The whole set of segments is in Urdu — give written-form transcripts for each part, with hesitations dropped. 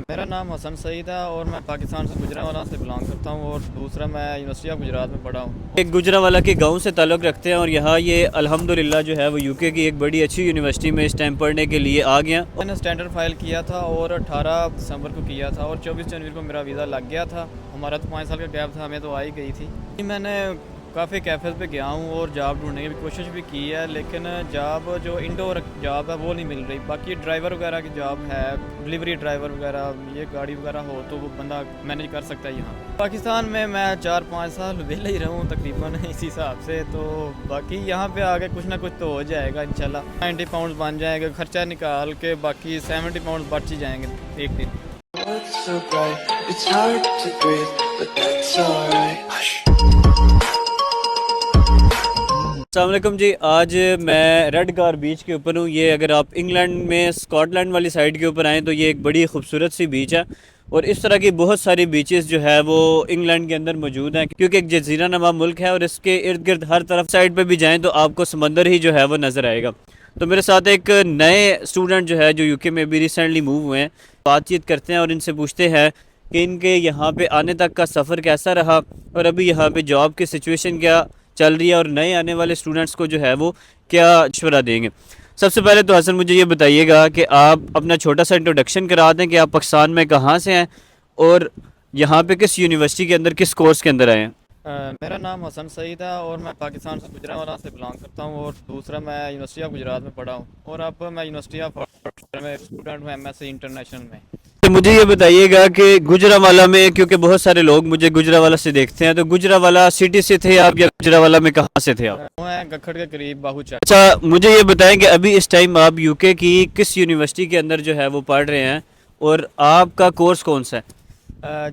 میرا نام حسن سعید ہے اور میں پاکستان سے گجرانوالہ سے بلانگ کرتا ہوں، اور دوسرا میں یونیورسٹی آف گجرات میں پڑھا ہوں۔ ایک گجرانوالہ کے گاؤں سے تعلق رکھتے ہیں اور یہاں یہ الحمدللہ جو ہے وہ یو کے کی ایک بڑی اچھی یونیورسٹی میں اس ٹائم پڑھنے کے لیے آ گیا۔ میں نے اسٹینڈرڈ فائل کیا تھا اور 18 دسمبر کو کیا تھا، اور 24 جنوری کو میرا ویزا لگ گیا تھا۔ ہمارا تو 5 سال کا گیپ تھا، ہمیں تو آ ہی گئی تھی۔ میں نے کافی کیفیز پہ گیا ہوں اور جاب ڈھونڈنے کی بھی کوشش بھی کی ہے، لیکن جاب جو انڈور جاب ہے وہ نہیں مل رہی۔ باقی ڈرائیور وغیرہ کی جاب ہے، ڈلیوری ڈرائیور وغیرہ، یہ گاڑی وغیرہ ہو تو وہ بندہ مینیج کر سکتا ہے۔ یہاں پاکستان میں 4-5 سال ویلا ہی رہوں تقریباً اسی حساب سے، تو باقی یہاں پہ آگے کچھ نہ کچھ تو ہو جائے گا انشاءاللہ۔ 90 پاؤنڈ بن جائیں گے، خرچہ نکال کے باقی 70 پاؤنڈ بچ ہی جائیں گے ایک دن۔ So bright, it's hard to breathe, but that's alright. Hush. السلام علیکم جی، آج میں ریڈ کار بیچ کے اوپر ہوں۔ یہ اگر آپ انگلینڈ میں اسکاٹ لینڈ والی سائڈ کے اوپر آئیں تو یہ ایک بڑی خوبصورت سی بیچ ہے، اور اس طرح کی بہت ساری بیچز جو ہے وہ انگلینڈ کے اندر موجود ہیں، کیونکہ ایک جزیرہ نما ملک ہے اور اس کے ارد گرد ہر طرف سائڈ پہ بھی جائیں تو آپ کو سمندر ہی جو ہے وہ نظر آئے گا۔ تو میرے ساتھ ایک نئے اسٹوڈنٹ جو ہے جو یو کے میں بھی ریسنٹلی موو ہوئے ہیں، بات چیت کرتے ہیں اور ان سے پوچھتے ہیں کہ ان کے یہاں پہ آنے تک کا سفر کیسا رہا، اور ابھی یہاں پہ جاب کی سچویشن کیا چل رہی ہے، اور نئے آنے والے اسٹوڈنٹس کو جو ہے وہ کیا مشورہ دیں گے۔ سب سے پہلے تو حسن مجھے یہ بتائیے گا کہ آپ اپنا چھوٹا سا انٹروڈکشن کرا دیں کہ آپ پاکستان میں کہاں سے ہیں اور یہاں پہ کس یونیورسٹی کے اندر کس کورس کے اندر آئے ہیں۔ میرا نام حسن سعید ہے اور میں پاکستان سے گجرانوالہ سے بلانگ کرتا ہوں، اور دوسرا میں یونیورسٹی آف گجرات میں پڑھا ہوں، اور اب میں یونیورسٹی آف میں اسٹوڈنٹ ہوں، MS سی انٹرنیشنل میں۔ تو مجھے یہ بتائیے گا کہ گجرانوالہ میں، کیونکہ بہت سارے لوگ مجھے گجرانوالہ سے دیکھتے ہیں، تو گجرانوالہ سٹی سے تھے آپ یا گجرانوالہ میں کہاں سے تھے آپ؟ وہ ہے گکھڑ کے قریب باہو چک۔ اچھا مجھے یہ بتائیں کہ ابھی اس ٹائم آپ یو کے کی کس یونیورسٹی کے اندر جو ہے وہ پڑھ رہے ہیں، اور آپ کا کورس کون سا ہے؟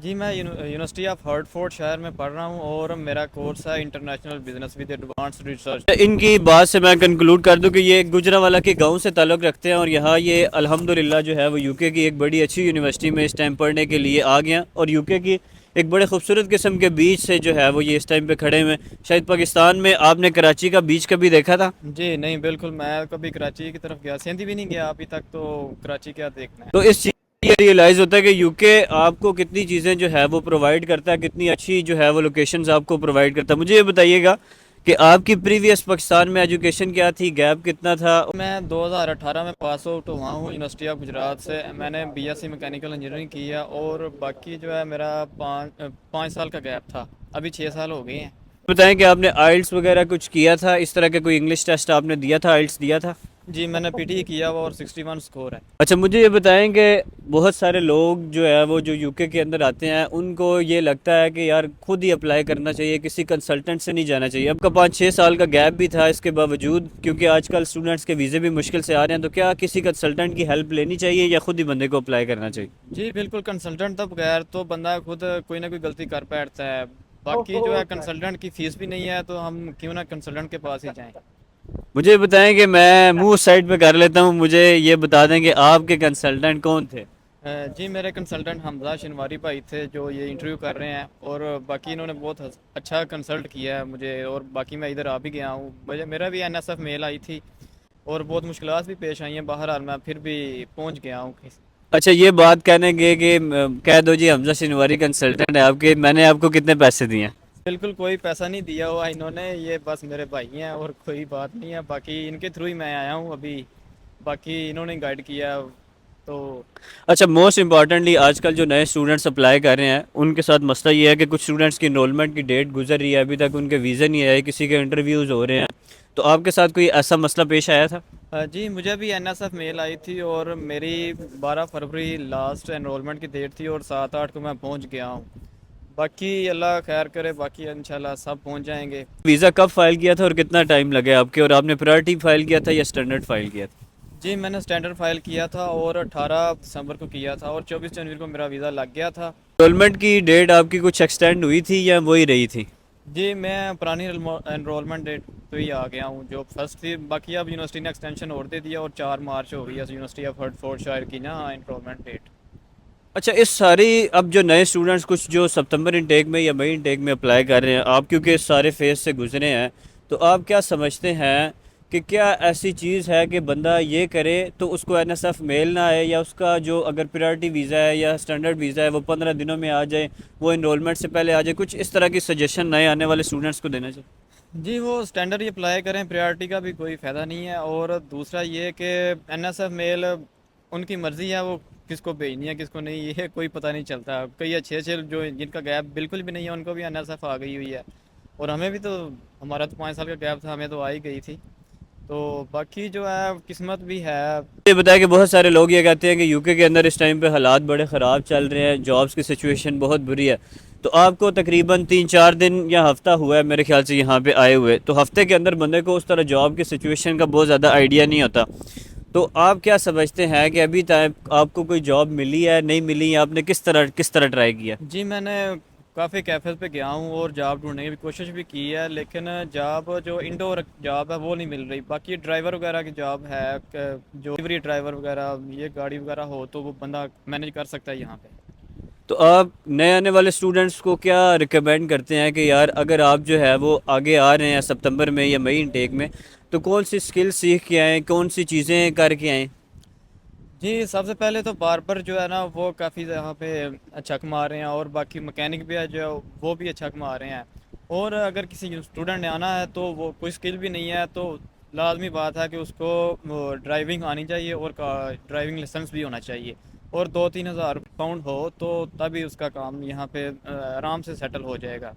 جی میں university of Hertfordshire میں پڑھ رہا ہوں، اور میرا کورس ہے international business with advanced research. ان کی بات سے میں کنکلوڈ کر دوں کہ یہ گجرانوالہ کے گاؤں سے تعلق رکھتے ہیں اور یہاں یہ الحمدللہ جو ہے وہ یو کے کی ایک بڑی اچھی یونیورسٹی میں اس ٹائم پڑھنے کے لیے آ گیا، اور یو کے کی ایک بڑے خوبصورت قسم کے بیچ سے جو ہے وہ یہ اس ٹائم پہ کھڑے ہوئے ہیں۔ شاید پاکستان میں آپ نے کراچی کا بیچ کبھی دیکھا تھا؟ جی نہیں، بالکل میں کبھی کراچی کی طرف گیا، سندھی بھی نہیں گیا ابھی تک، تو کراچی کیا دیکھنا ہے۔ تو اس چیز یہ ریئلائز ہوتا ہے کہ یو کے آپ کو کتنی چیزیں جو ہے وہ پرووائڈ کرتا ہے، کتنی اچھی جو ہے وہ لوکیشنز آپ کو پرووائڈ کرتا ہے۔ مجھے یہ بتائیے گا کہ آپ کی پریویس پاکستان میں ایجوکیشن کیا تھی، گیپ کتنا تھا؟ میں 2018 میں پاس آؤٹ ہوا ہوں یونیورسٹی آف گجرات سے۔ میں نے BSc میکینیکل انجینئرنگ کی ہے، اور باقی جو ہے میرا 5 سال کا گیپ تھا، ابھی 6 سال ہو گئے ہیں۔ بتائیں کہ آپ نے آئلٹس وغیرہ کچھ کیا تھا، اس طرح کا کوئی انگلش ٹیسٹ آپ نے دیا تھا، آئلٹس دیا تھا؟ جی میں نے PTE کیا ہوا اور 61 سکور ہے۔ اچھا مجھے یہ بتائیں کہ بہت سارے لوگ جو ہے وہ جو یو کے اندر آتے ہیں ان کو یہ لگتا ہے کہ یار خود ہی اپلائی کرنا چاہیے، کسی کنسلٹنٹ سے نہیں جانا چاہیے۔ اب کا 5-6 سال کا گیپ بھی تھا، اس کے باوجود کیونکہ آج کل اسٹوڈنٹس کے ویزے بھی مشکل سے آ رہے ہیں، تو کیا کسی کنسلٹنٹ کی ہیلپ لینی چاہیے یا خود ہی بندے کو اپلائی کرنا چاہیے؟ جی بالکل، کنسلٹنٹ تو بغیر تو بندہ خود کوئی نہ کوئی غلطی کر بیٹھتا ہے۔ باقی جو ہے کنسلٹنٹ کی فیس بھی نہیں ہے، تو ہم کیوں نہ کنسلٹنٹ کے پاس ہی جائیں۔ مجھے بتائیں کہ میں منہ سائڈ پہ کر لیتا ہوں، مجھے یہ بتا دیں کہ آپ کے کنسلٹنٹ کون تھے؟ جی میرے کنسلٹنٹ حمزہ شنواری بھائی تھے جو یہ انٹرویو کر رہے ہیں، اور باقی انہوں نے بہت اچھا کنسلٹ کیا ہے مجھے، اور باقی میں ادھر آ بھی گیا ہوں۔ میرا بھی NSF میل آئی تھی اور بہت مشکلات بھی پیش آئی ہیں، بہرحال میں پھر بھی پہنچ گیا ہوں۔ اچھا یہ بات کہنے گے کہ کہہ دو جی حمزہ شنواری کنسلٹنٹ ہے آپ کے، میں نے آپ کو کتنے پیسے دیے ہیں؟ بالکل کوئی پیسہ نہیں دیا ہوا انہوں نے، یہ بس میرے بھائی ہیں اور کوئی بات نہیں ہے، باقی ان کے تھرو ہی میں آیا ہوں ابھی، باقی انہوں نے گائیڈ کیا تو۔ اچھا موسٹ امپورٹنٹلی آج کل جو نئے اسٹوڈنٹس اپلائی کر رہے ہیں ان کے ساتھ مسئلہ یہ ہے کہ کچھ اسٹوڈنٹس کی انرولمنٹ کی ڈیٹ گزر رہی ہے، ابھی تک ان کے ویزے نہیں آئے، کسی کے انٹرویوز ہو رہے ہیں، تو آپ کے ساتھ کوئی ایسا مسئلہ پیش آیا تھا؟ جی مجھے بھی NSF میل آئی تھی، اور میری 12 فروری لاسٹ انرولمنٹ کی ڈیٹ تھی، اور 7-8 کو میں پہنچ گیا ہوں۔ باقی اللہ خیر کرے، باقی انشاءاللہ سب پہنچ جائیں گے۔ ویزا کب فائل کیا تھا اور کتنا ٹائم لگے آپ کے، اور آپ نے پرائرٹی فائل کیا تھا یا اسٹینڈرڈ فائل کیا تھا؟ جی میں نے اسٹینڈرڈ فائل کیا تھا اور 18 دسمبر کو کیا تھا، اور 24 جنوری کو میرا ویزا لگ گیا تھا۔ انرولمنٹ کی ڈیٹ آپ کی کچھ ایکسٹینڈ ہوئی تھی یا وہی رہی تھی؟ جی میں پرانی انرولمنٹ ڈیٹ پہ ہی آ گیا ہوں جو فرسٹ تھی، باقی اب یونیورسٹی نے ایکسٹینشن اور دے دیا، اور 4 مارچ ہو گئی ہے university of Hertfordshire کی نا انرولمنٹ ڈیٹ۔ اچھا اس ساری اب جو نئے اسٹوڈنٹس کچھ جو ستمبر انٹیک میں یا مئی انٹیک میں اپلائی کر رہے ہیں، آپ کیونکہ اس سارے فیز سے گزرے ہیں، تو آپ کیا سمجھتے ہیں کہ کیا ایسی چیز ہے کہ بندہ یہ کرے تو اس کو NSF میل نہ آئے، یا اس کا جو اگر پریورٹی ویزا ہے یا اسٹینڈرڈ ویزا ہے وہ 15 دنوں میں آ جائے، وہ انرولمنٹ سے پہلے آ جائے؟ کچھ اس طرح کی سجیشن نئے آنے والے اسٹوڈنٹس کو دینا چاہیے؟ جی وہ اسٹینڈرڈ ہی اپلائی کریں، پریارٹی کا بھی کوئی فائدہ نہیں ہے، اور دوسرا یہ کہ NSF میل ان کی مرضی ہے، وہ کس کو بھیجنی ہے کس کو نہیں، یہ کوئی پتہ نہیں چلتا۔ کئی اچھے اچھے جو جن کا گیپ بالکل بھی نہیں ہے ان کو بھی NSF آ گئی ہوئی ہے، اور ہمیں بھی تو، ہمارا تو 5 سال کا گیپ تھا، ہمیں تو آ ہی گئی تھی۔ تو باقی جو ہے قسمت بھی ہے۔ یہ بتایا کہ بہت سارے لوگ یہ کہتے ہیں کہ UK کے اندر اس ٹائم پہ حالات بڑے خراب چل رہے ہیں، جابس کی سچویشن بہت بری ہے، تو آپ کو تقریباً 3-4 دن یا ہفتہ ہوا ہے میرے خیال سے یہاں پہ آئے ہوئے، تو ہفتے کے اندر بندے کو اس طرح جاب کی سچویشن کا بہت زیادہ آئیڈیا نہیں ہوتا، تو آپ کیا سمجھتے ہیں کہ ابھی تک آپ کو کوئی جاب ملی ہے نہیں ملی ہے؟ آپ نے کس طرح ٹرائی کیا؟ جی میں نے کافی کیفیز پہ گیا ہوں اور جاب ڈھونڈنے کی بھی کوشش بھی کی ہے، لیکن جاب جو انڈور جاب ہے وہ نہیں مل رہی۔ باقی ڈرائیور وغیرہ کی جاب ہے کہ جو ڈلیوری ڈرائیور وغیرہ، یہ گاڑی وغیرہ ہو تو وہ بندہ مینیج کر سکتا ہے یہاں پہ۔ تو آپ نئے آنے والے اسٹوڈنٹس کو کیا ریکمینڈ کرتے ہیں کہ یار اگر آپ جو ہے وہ آگے آ رہے ہیں ستمبر میں یا مئی انٹیک میں، تو کون سی اسکل سیکھ کے آئیں، کون سی چیزیں کر کے آئیں؟ جی سب سے پہلے تو باربر جو ہے نا وہ کافی یہاں پہ اچھا کما رہے ہیں، اور باقی مکینک بھی ہے جو وہ بھی اچھا کما رہے ہیں۔ اور اگر کسی اسٹوڈنٹ نے آنا ہے تو وہ کوئی اسکل بھی نہیں ہے تو لازمی بات ہے کہ اس کو ڈرائیونگ آنی چاہیے، اور ڈرائیونگ لائسنس بھی ہونا چاہیے، اور 2-3 ہزار پاؤنڈ ہو تو تبھی اس کا کام یہاں پہ آرام سے سیٹل ہو جائے گا۔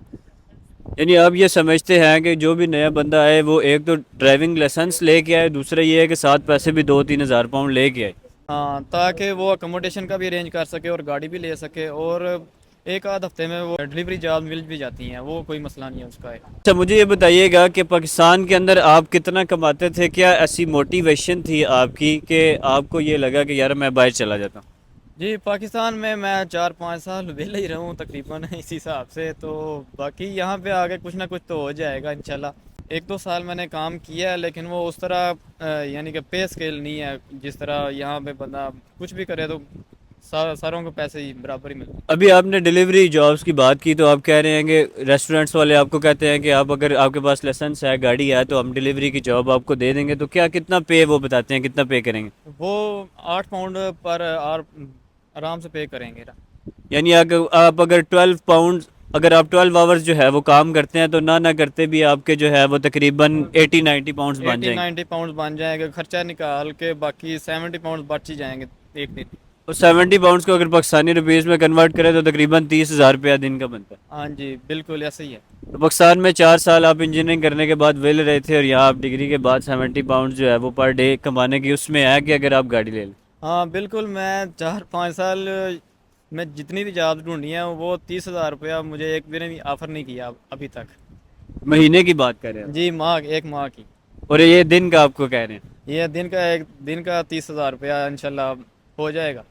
یعنی آپ یہ سمجھتے ہیں کہ جو بھی نیا بندہ آئے وہ ایک تو ڈرائیونگ لائسنس لے کے آئے، دوسرا یہ ہے کہ ساتھ پیسے بھی 2-3 ہزار پاؤنڈ لے کے آئے؟ ہاں، تاکہ وہ اکوموڈیشن کا بھی ارینج کر سکے اور گاڑی بھی لے سکے، اور ایک آدھ ہفتے میں وہ ڈلیوری جاب مل بھی جاتی ہیں، وہ کوئی مسئلہ نہیں ہے اس کا ہے۔ اچھا مجھے یہ بتائیے گا کہ پاکستان کے اندر آپ کتنا کماتے تھے؟ کیا ایسی موٹیویشن تھی آپ کی کہ آپ کو یہ لگا کہ یار میں باہر چلا جاتا ہوں؟ جی پاکستان میں 4-5 سال ویلے ہی رہوں تقریباً اسی حساب سے، تو باقی یہاں پہ آگے کچھ نہ کچھ تو ہو جائے گا انشاءاللہ۔ 1-2 سال میں نے کام کیا ہے، لیکن وہ اس طرح یعنی کہ پے اسکیل نہیں ہے جس طرح یہاں پہ بندہ کچھ بھی کرے تو ساروں کو پیسے ہی برابر ہی ملتے ہیں۔ ابھی آپ نے ڈیلیوری جابس کی بات کی، تو آپ کہہ رہے ہیں کہ ریسٹورنٹس والے آپ کو کہتے ہیں کہ آپ اگر آپ کے پاس لائسنس ہے، گاڑی ہے، تو ہم ڈیلیوری کی جاب آپ کو دے دیں گے، تو کیا کتنا پے وہ بتاتے ہیں کتنا پے کریں گے؟ وہ 8 پاؤنڈ پر آر آرام سے پے کریں گے۔ یعنی آپ اگر 12 پاؤنڈ، اگر آپ 12 آورز جو ہے وہ کام کرتے ہیں تو نہ کرتے بھی آپ کے جو ہے وہ تقریباً 80-90 پاؤنڈز بن جائیں گے؟ 80-90 پاؤنڈ بن جائیں گے، خرچہ نکال کے باقی 70 پاؤنڈ بچ ہی جائیں گے ایک دن۔ اور 70 پاؤنڈز کو اگر پاکستانی روپیز میں کنورٹ کریں تو تقریباً 30,000 روپیہ دن کا بنتا ہے۔ ہاں جی بالکل ایسا ہی ہے۔ تو پاکستان میں 4 سال آپ انجینئرنگ کرنے کے بعد ویل رہے تھے، اور یہاں آپ ڈگری کے بعد 70 پاؤنڈ جو ہے وہ پر ڈے کمانے کی اس میں ہے کہ اگر آپ گاڑی لے لیں؟ ہاں بالکل، میں 4-5 سال میں جتنی بھی جاب ڈھونڈی ہیں وہ 30,000 روپیہ مجھے ایک بھی نے بھی آفر نہیں کیا ابھی تک۔ مہینے کی بات کر رہے ہیں؟ جی ایک ماہ کی۔ اور یہ دن کا آپ کو کہہ رہے ہیں؟ یہ ایک دن کا 30,000 روپیہ انشاءاللہ ہو جائے گا۔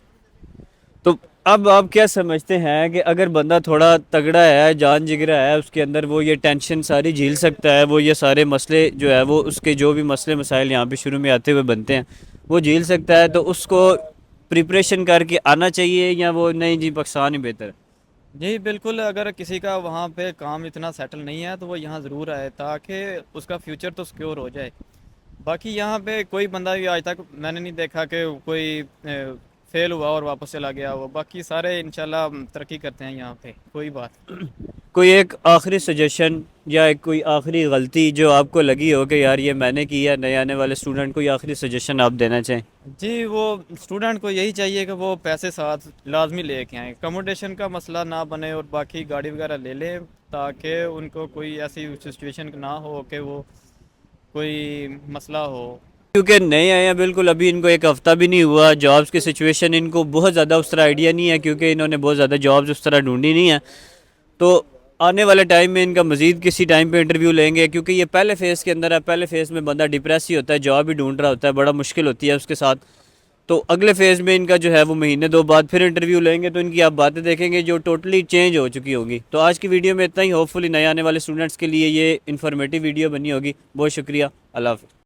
تو اب آپ کیا سمجھتے ہیں کہ اگر بندہ تھوڑا تگڑا ہے، جان جگرا ہے اس کے اندر، وہ یہ ٹینشن ساری جھیل سکتا ہے، وہ یہ سارے مسئلے جو ہے وہ اس کے جو بھی مسئلے مسائل یہاں پہ شروع میں آتے ہوئے بنتے ہیں وہ جھیل سکتا ہے، تو اس کو پریپریشن کر کے آنا چاہیے، یا وہ نہیں جی پاکستان ہی بہتر ہے؟ جی بالکل، اگر کسی کا وہاں پہ کام اتنا سیٹل نہیں ہے تو وہ یہاں ضرور آئے تاکہ اس کا فیوچر تو سیکیور ہو جائے۔ باقی یہاں پہ کوئی بندہ بھی آج تک میں نے نہیں دیکھا کہ کوئی فیل ہوا اور واپس چلا گیا ہوا، باقی سارے انشاءاللہ ترقی کرتے ہیں یہاں پہ، کوئی بات۔ کوئی ایک آخری سجیشن یا کوئی آخری غلطی جو آپ کو لگی ہو کہ یار یہ میں نے کی ہے، نئے آنے والے اسٹوڈنٹ کو، آخری سجیشن آپ دینا چاہیں؟ جی وہ اسٹوڈنٹ کو یہی چاہیے کہ وہ پیسے ساتھ لازمی لے کے آئیں، اکوموڈیشن کا مسئلہ نہ بنے، اور باقی گاڑی وغیرہ لے لیں تاکہ ان کو کوئی ایسی سچویشن نہ ہو کہ وہ کوئی مسئلہ ہو۔ کیونکہ نئے آئے ہیں بالکل، ابھی ان کو ایک ہفتہ بھی نہیں ہوا، جابس کی سچویشن ان کو بہت زیادہ اس طرح آئیڈیا نہیں ہے، کیونکہ انہوں نے بہت زیادہ جابس اس طرح ڈھونڈی نہیں ہے، تو آنے والے ٹائم میں ان کا مزید کسی ٹائم پہ انٹرویو لیں گے، کیونکہ یہ پہلے فیز کے اندر ہے، پہلے فیز میں بندہ ڈپریس ہی ہوتا ہے، جاب ہی ڈھونڈ رہا ہوتا ہے، بڑا مشکل ہوتی ہے اس کے ساتھ، تو اگلے فیز میں ان کا جو ہے وہ مہینے 2 بعد پھر انٹرویو لیں گے، تو ان کی آپ باتیں دیکھیں گے جو ٹوٹلی چینج ہو چکی ہوگی۔ تو آج کی ویڈیو میں اتنا ہی، ہوپ فلی نئے آنے والے اسٹوڈنٹس کے لیے یہ انفارمیٹیو ویڈیو بنی ہوگی۔ بہت شکریہ، اللہ حافظ۔